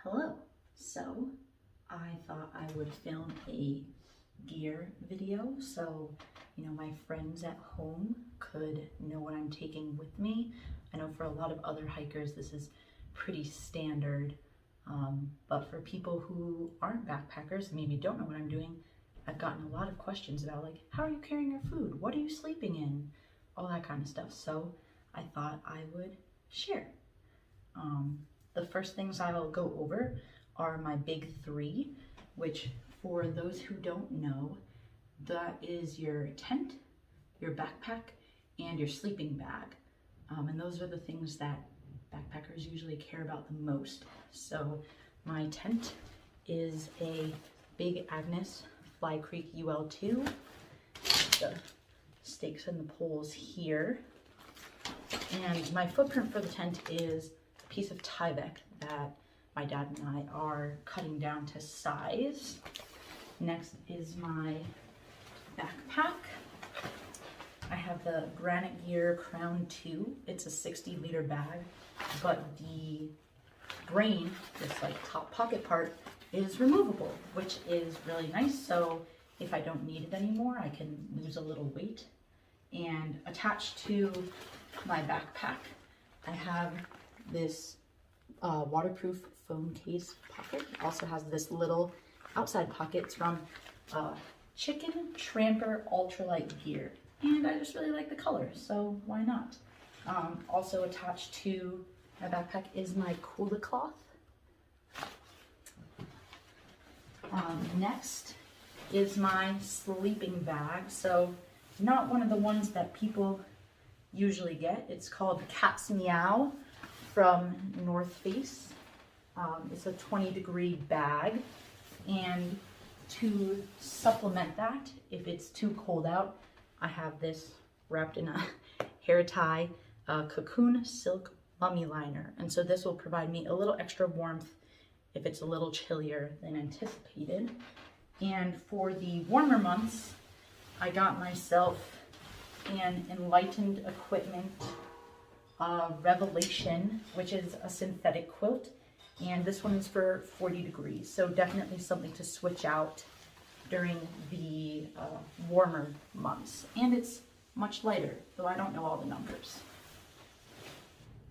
Hello. So I thought I would film a gear video so my friends at home could know what I'm taking with me. I know for a lot of other hikers this is pretty standard, but for people who aren't backpackers, maybe don't know what I'm doing, I've gotten a lot of questions about like, how are you carrying your food? What are you sleeping in? All that kind of stuff. So I thought I would share. The first things I'll go over are my big three, which for those who don't know, that is your tent, your backpack, and your sleeping bag. And those are the things that backpackers usually care about the most. So my tent is a Big Agnes Fly Creek UL2. The stakes and the poles here. And my footprint for the tent is a piece of Tyvek that my dad and I are cutting down to size. Next is my backpack. I have the Granite Gear Crown 2. It's a 60-liter bag, but the brain, this like top pocket part, is removable, which is really nice. So if I don't need it anymore, I can lose a little weight. And attached to my backpack, I have this waterproof phone case pocket. It also has this little outside pocket. It's from Chicken Tramper Ultralight Gear. And I just really like the color, so why not? Also attached to my backpack is my cooler cloth. Next is my sleeping bag. So not one of the ones that people usually get. It's called Cat's Meow from North Face. It's a 20-degree bag, and to supplement that, if it's too cold out, I have this wrapped in a hair tie cocoon silk mummy liner, and so this will provide me a little extra warmth if it's a little chillier than anticipated. And for the warmer months, I got myself an Enlightened Equipment Revelation, which is a synthetic quilt, and this one is for 40 degrees, so definitely something to switch out during the warmer months. And it's much lighter, though I don't know all the numbers.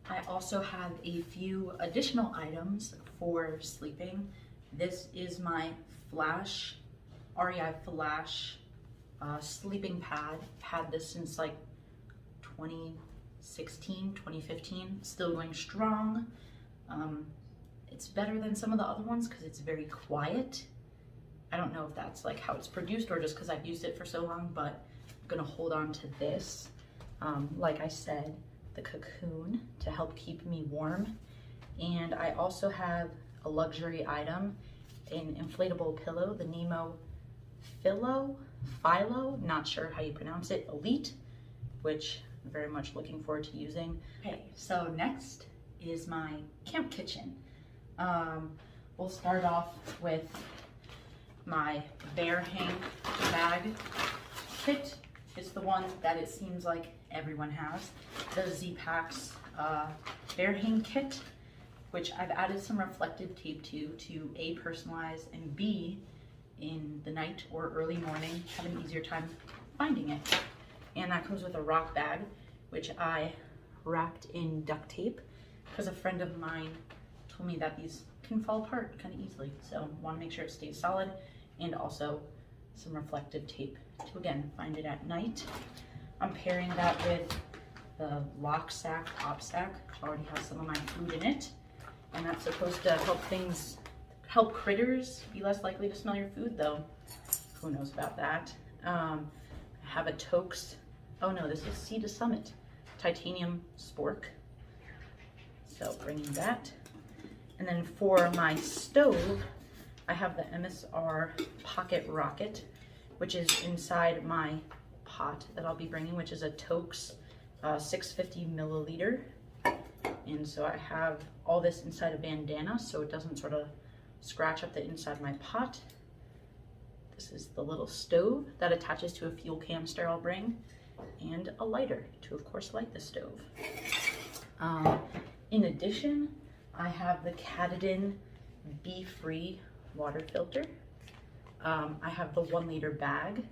I also have a few additional items for sleeping. This is my Flash, REI Flash sleeping pad. Had this since like 2016, 2015, still going strong. It's better than some of the other ones because it's very quiet. I don't know if that's like how it's produced or just because I've used it for so long, but I'm gonna hold on to this. Like I said, the cocoon to help keep me warm. And I also have a luxury item, an inflatable pillow, the Nemo Philo, not sure how you pronounce it, Elite, which I'm very much looking forward to using. Okay, so next is my camp kitchen. We'll start off with my bear hang bag kit. It's the one that it seems like everyone has. The Z-Packs bear hang kit, which I've added some reflective tape to A, personalize, and B, in the night or early morning, have an easier time finding it. And that comes with a rock bag, which I wrapped in duct tape because a friend of mine told me that these can fall apart kind of easily. So want to make sure it stays solid, and also some reflective tape to, again, find it at night. I'm pairing that with the lock sack, top sack, which already has some of my food in it. And that's supposed to help critters be less likely to smell your food, though who knows about that. I have a Toaks, oh no, this is Sea to Summit titanium spork, so bringing that. And then for my stove, I have the MSR Pocket Rocket, which is inside my pot that I'll be bringing, which is a Toaks 650 milliliter. And so I have all this inside a bandana so it doesn't sort of scratch up the inside of my pot. This is the little stove that attaches to a fuel canister I'll bring, and a lighter to, of course, light the stove. In addition, I have the Katadyn bee-free water filter. I have the 1 liter bag,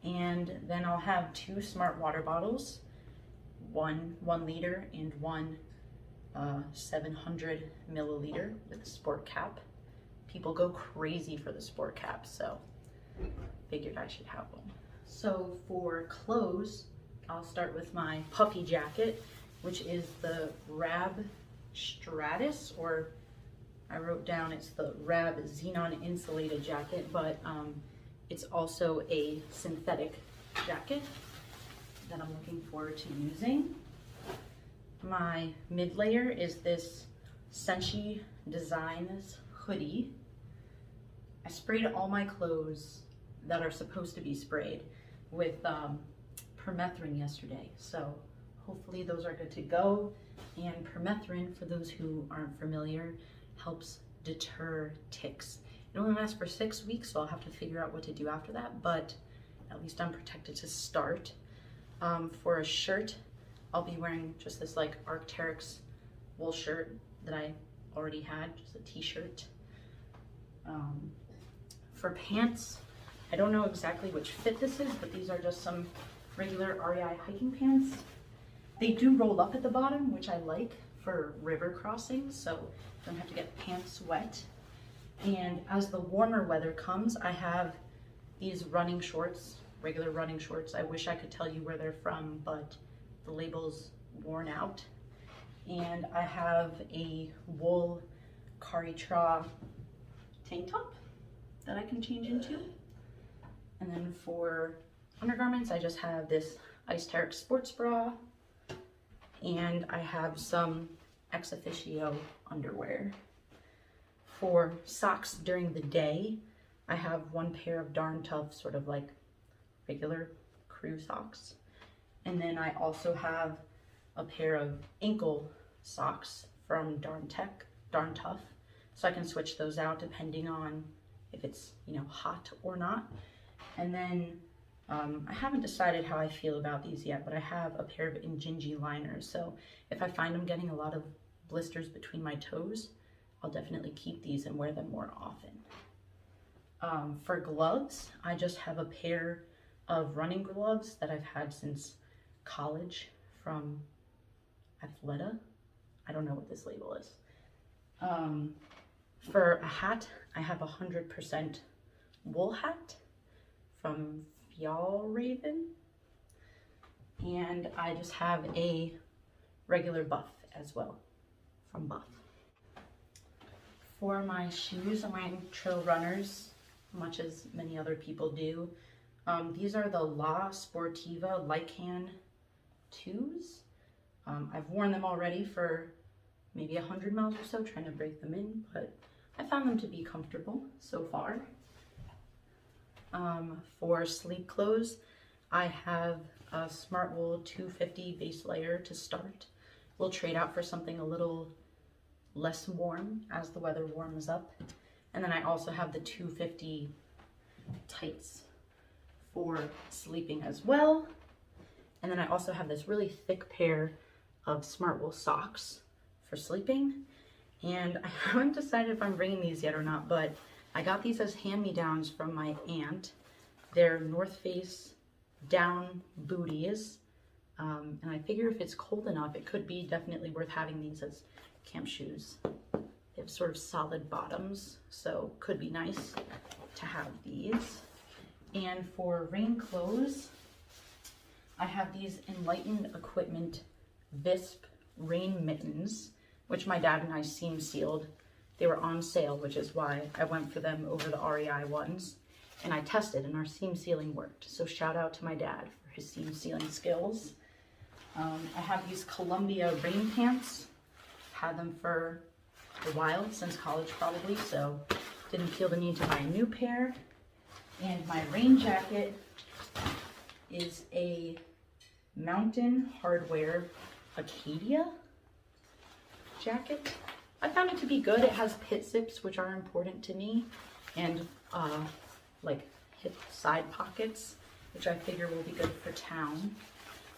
and then I'll have 2 smart water bottles, one 1 liter and one 700 milliliter with a sport cap. People go crazy for the sport cap, so figured I should have one. So for clothes, I'll start with my puffy jacket, which is the Rab Stratus, or I wrote down it's the Rab Xenon insulated jacket, but it's also a synthetic jacket that I'm looking forward to using. My mid layer is this Senshi Designs hoodie. I sprayed all my clothes that are supposed to be sprayed with permethrin yesterday, so hopefully those are good to go. And permethrin, for those who aren't familiar, helps deter ticks. It only lasts for 6 weeks, so I'll have to figure out what to do after that, but at least I'm protected to start. For a shirt, I'll be wearing just this like Arc'teryx wool shirt that I already had, just a t-shirt. For pants, I don't know exactly which fit this is, but these are just some regular REI hiking pants. They do roll up at the bottom, which I like for river crossings, so I don't have to get pants wet. And as the warmer weather comes, I have these running shorts, regular running shorts. I wish I could tell you where they're from, but the label's worn out. And I have a wool Karitra tank top that I can change into. And then for undergarments, I just have this Iced-Teryx sports bra, and I have some ex officio underwear. For socks during the day, I have 1 pair of Darn Tough, sort of like regular crew socks. And then I also have a pair of ankle socks from Darn Tough, so I can switch those out depending on if it's, you know, hot or not. And then I haven't decided how I feel about these yet, but I have a pair of Injinji liners, so if I find I'm getting a lot of blisters between my toes, I'll definitely keep these and wear them more often. For gloves, I just have a pair of running gloves that I've had since college from Athleta. I don't know what this label is. For a hat, I have a 100% wool hat from Fjallraven, and I just have a regular buff as well from Buff. For my shoes, I'm wearing trail runners, much as many other people do. These are the La Sportiva Lycan 2s. I've worn them already for maybe 100 miles or so, trying to break them in, but I found them to be comfortable so far. For sleep clothes, I have a Smart Wool 250 base layer to start. We'll trade out for something a little less warm as the weather warms up. And then I also have the 250 tights for sleeping as well. And then I also have this really thick pair of Smart Wool socks for sleeping. And I haven't decided if I'm bringing these yet or not, but I got these as hand-me-downs from my aunt. They're North Face down booties. And I figure if it's cold enough, it could be definitely worth having these as camp shoes. They have sort of solid bottoms, so could be nice to have these. And for rain clothes, I have these Enlightened Equipment Visp rain mittens, which my dad and I seam sealed. They were on sale, which is why I went for them over the REI ones. And I tested, and our seam sealing worked. So shout out to my dad for his seam sealing skills. I have these Columbia rain pants. Had them for a while, since college probably, so didn't feel the need to buy a new pair. And my rain jacket is a Mountain Hardwear Acadia jacket. I found it to be good. It has pit zips, which are important to me, and like hip side pockets, which I figure will be good for town.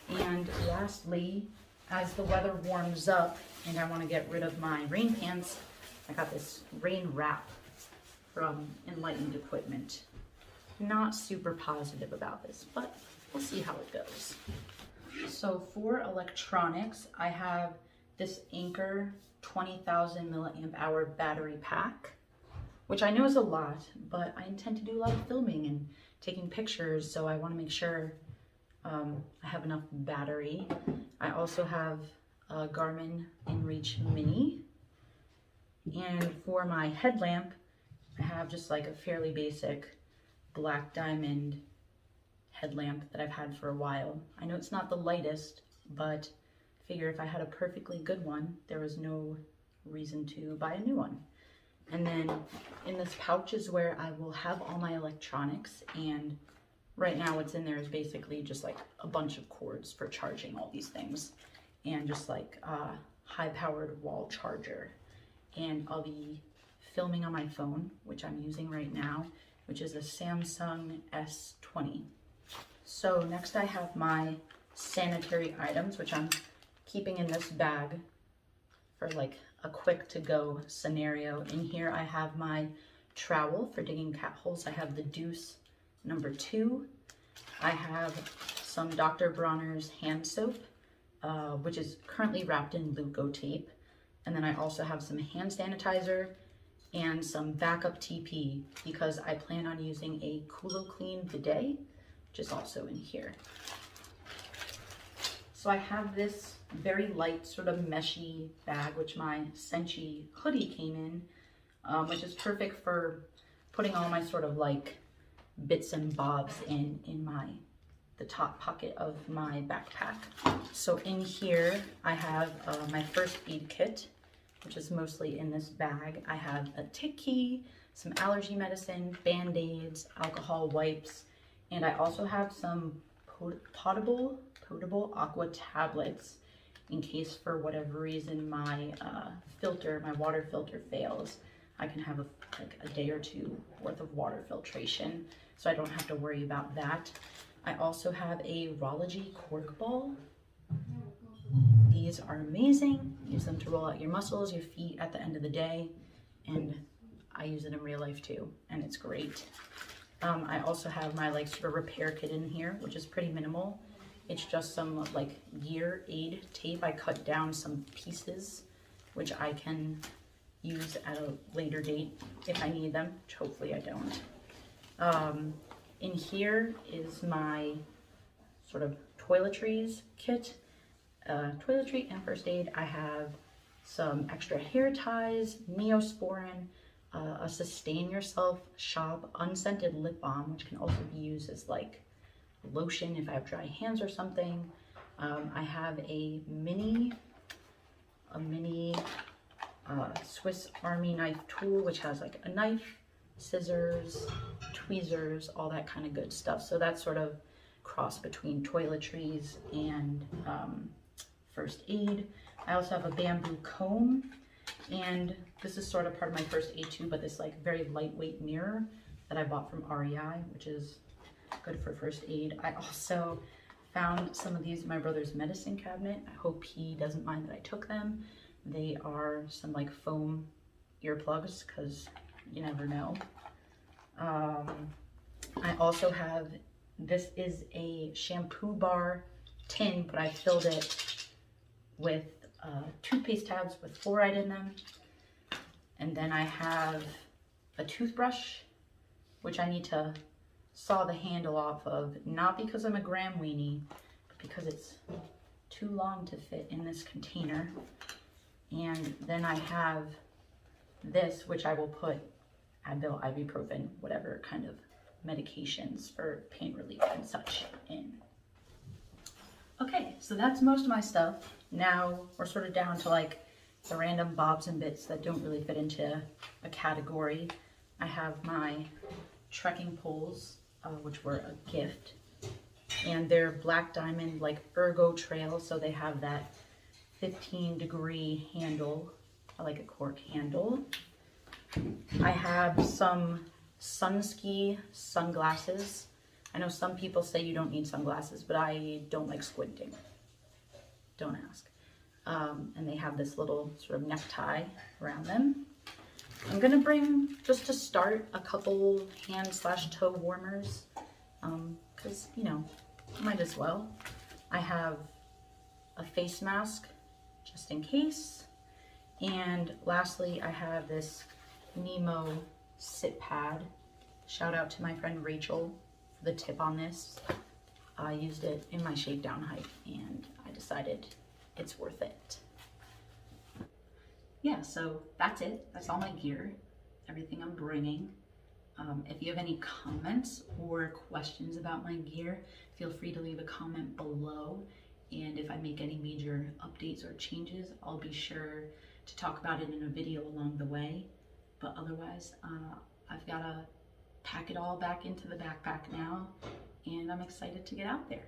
And lastly, as the weather warms up and I want to get rid of my rain pants, I got this rain wrap from Enlightened Equipment. Not super positive about this, but we'll see how it goes. So for electronics, I have this Anker 20,000 milliamp hour battery pack, which I know is a lot, but I intend to do a lot of filming and taking pictures, so I want to make sure I have enough battery. I also have a Garmin InReach Mini, and for my headlamp, I have just like a fairly basic black diamond headlamp that I've had for a while. I know it's not the lightest, but I figure if I had a perfectly good one, there was no reason to buy a new one. And then in this pouch is where I will have all my electronics, and right now what's in there is basically just like a bunch of cords for charging all these things, and just like a high-powered wall charger. And I'll be filming on my phone, which I'm using right now, which is a Samsung S20. So next I have my sanitary items, which I'm keeping in this bag for like a quick to-go scenario. In here I have my trowel for digging cat holes. I have the Deuce #2. I have some Dr. Bronner's hand soap, which is currently wrapped in Luco tape. And then I also have some hand sanitizer and some backup TP because I plan on using a Kulo Clean bidet, which is also in here. So I have this very light sort of meshy bag, which my Senchi hoodie came in, which is perfect for putting all my sort of like bits and bobs in the top pocket of my backpack. So in here I have my first aid kit, which is mostly in this bag. I have a tick key, some allergy medicine, Band-Aids, alcohol wipes, and I also have some potable aqua tablets in case for whatever reason my my water filter fails. I can have like a day or two worth of water filtration, so I don't have to worry about that. I also have a Rology cork ball. These are amazing. Use them to roll out your muscles, your feet at the end of the day, and I use it in real life too, and it's great. I also have my like sort of repair kit in here, which is pretty minimal. It's just some like gear aid tape. I cut down some pieces, which I can use at a later date if I need them, which hopefully I don't. In here is my sort of toiletries kit. Toiletry and first aid. I have some extra hair ties, Neosporin, a Sustain Yourself Shop unscented lip balm, which can also be used as like lotion if I have dry hands or something. I have a mini Swiss Army knife tool, which has like a knife, scissors, tweezers, all that kind of good stuff. So that's sort of cross between toiletries and first aid. I also have a bamboo comb, and this is sort of part of my first aid too, but this like very lightweight mirror that I bought from REI, which is good for first aid. I also found some of these in my brother's medicine cabinet. I hope he doesn't mind that I took them. They are some like foam earplugs because you never know. I also have, this is a shampoo bar tin, but I filled it with toothpaste tabs with fluoride in them. And then I have a toothbrush, which I need to saw the handle off of, not because I'm a gram weenie, but because it's too long to fit in this container. And then I have this, which I will put Advil, ibuprofen, whatever kind of medications for pain relief and such in. Okay, so that's most of my stuff. Now we're sort of down to like the random bobs and bits that don't really fit into a category. I have my trekking poles, which were a gift, and they're black diamond like ergo trail, so they have that 15-degree handle, like a cork handle. I have some Sunski sunglasses. I know some people say you don't need sunglasses, but I don't like squinting. Don't ask. And they have this little sort of necktie around them. I'm gonna bring, just to start, a couple hand/toe warmers, because, you know, might as well. I have a face mask, just in case. And lastly, I have this Nemo sit pad. Shout out to my friend Rachel for the tip on this. I used it in my shakedown hike and I decided it's worth it. Yeah, so that's it. That's all my gear, everything I'm bringing. If you have any comments or questions about my gear, feel free to leave a comment below. And if I make any major updates or changes, I'll be sure to talk about it in a video along the way. But otherwise, I've got to pack it all back into the backpack now, and I'm excited to get out there.